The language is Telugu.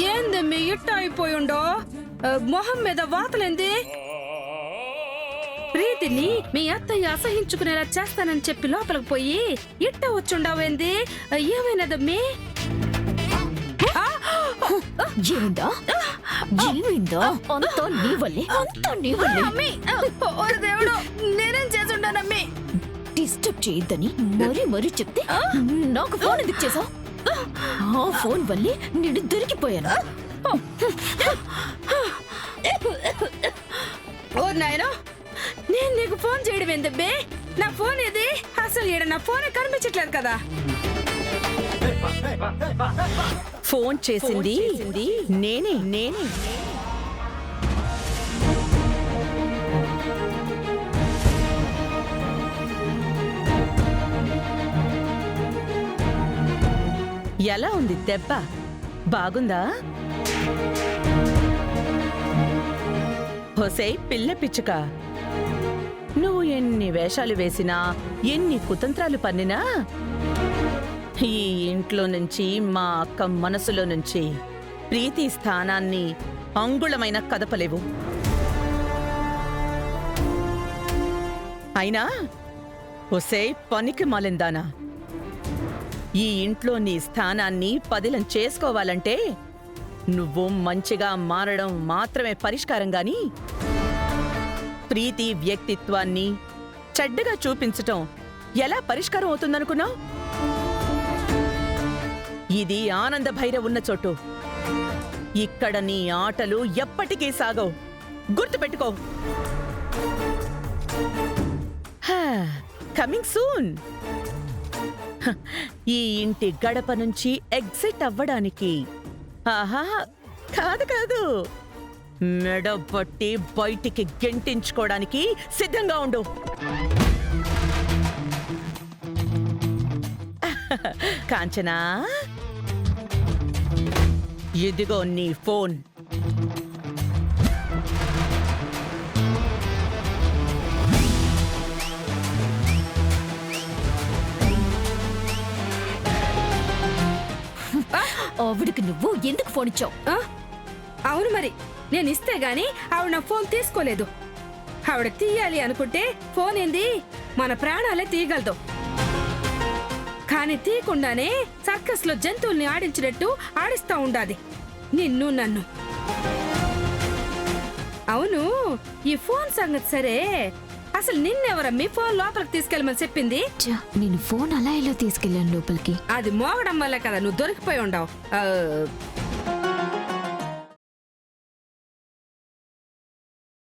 ఏందమ్మి ఇట్ట అయిపోయిండో? మొహం మీద వాతలేంది? ప్రీతిని మీ అత్తయ్య అసహించుకునేలా చేస్తానని చెప్పి లోపలికి పోయి ఇట్ట వచ్చుండవేంది? ఏమైనదమ్మి? ఏమిందా ఏమిందా? అంతా నీ వల్లే, అంతా నీ వల్లే. దేవుడు, నేనేం చేసుండానమ్మి? డిస్టర్బ్ చేయొద్దని మరీ చెప్తే నాకు ఫోన్ ఎందుకు చేసావు? ఆ ఫోన్ వల్లే నేను దొరికిపోయాను. ఓ నాయనా, నేను నీకు ఫోన్ చేయడం ఏందబ్బే? నా ఫోన్ ఏది? అసలు ఈడ నా ఫోన్ కనిపించట్లేదు కదా. ఫోన్ చేసింది నేనే. ఎలా ఉంది దెబ్బ? బాగుందా? హొసై పిల్ల పిచ్చుక, నువ్వు ఎన్ని వేషాలు వేసినా, ఎన్ని కుతంత్రాలు పన్నినా ఈ ఇంట్లో నుంచి, మా అక్క మనసులో నుంచి ప్రీతి స్థానాన్ని అంగుళమైన కదపలేవు. అయినా ఒసే పనికి మాలిందానా, ఈ ఇంట్లో నీ స్థానాన్ని పదిలం చేసుకోవాలంటే నువ్వు మంచిగా మారడం మాత్రమే పరిష్కారం గాని ప్రీతి వ్యక్తిత్వాన్ని చెడ్డగా చూపించటం ఎలా పరిష్కారం అవుతుందనుకున్నావు? ఇది ఆనంద భైరవ్ ఉన్న చోటు. ఇక్కడ నీ ఆటలు ఎప్పటికీ సాగవు, గుర్తుపెట్టుకో. Coming soon. ఈ ఇంటి గడప నుంచి ఎగ్జిట్ అవ్వడానికి, ఆహా కాదు, మెడ పట్టి బయటికి గెంటించుకోవడానికి సిద్ధంగా ఉండు. కాంచనా, ఇదిగో నీ ఫోన్. ఆవిడికి నువ్వు ఎందుకు ఫోన్ ఇచ్చావు? అవును మరి, నేను ఇస్తే గాని ఆవిడ నా ఫోన్ తీసుకోలేదు. ఆవిడ తీయాలి అనుకుంటే ఫోన్ ఏంది, మన ప్రాణాలే తీయగలదు. కానీ తీయకుండానే సర్కస్ లో జంతువుల్ని ఆడించినట్టు ఆడిస్తా ఉండాది నిన్ను నన్ను. అవును, ఈ ఫోన్ సంగతి సరే, అసలు నిన్నెవరమ్మి ఫోన్ లోపలికి తీసుకెళ్ళమని చెప్పింది? నేను ఫోన్ అలా ఎలా తీసుకెళ్ళాను లోపలికి? అది మోగడం వల్ల కదా నువ్వు దొరికిపోయి ఉండవు.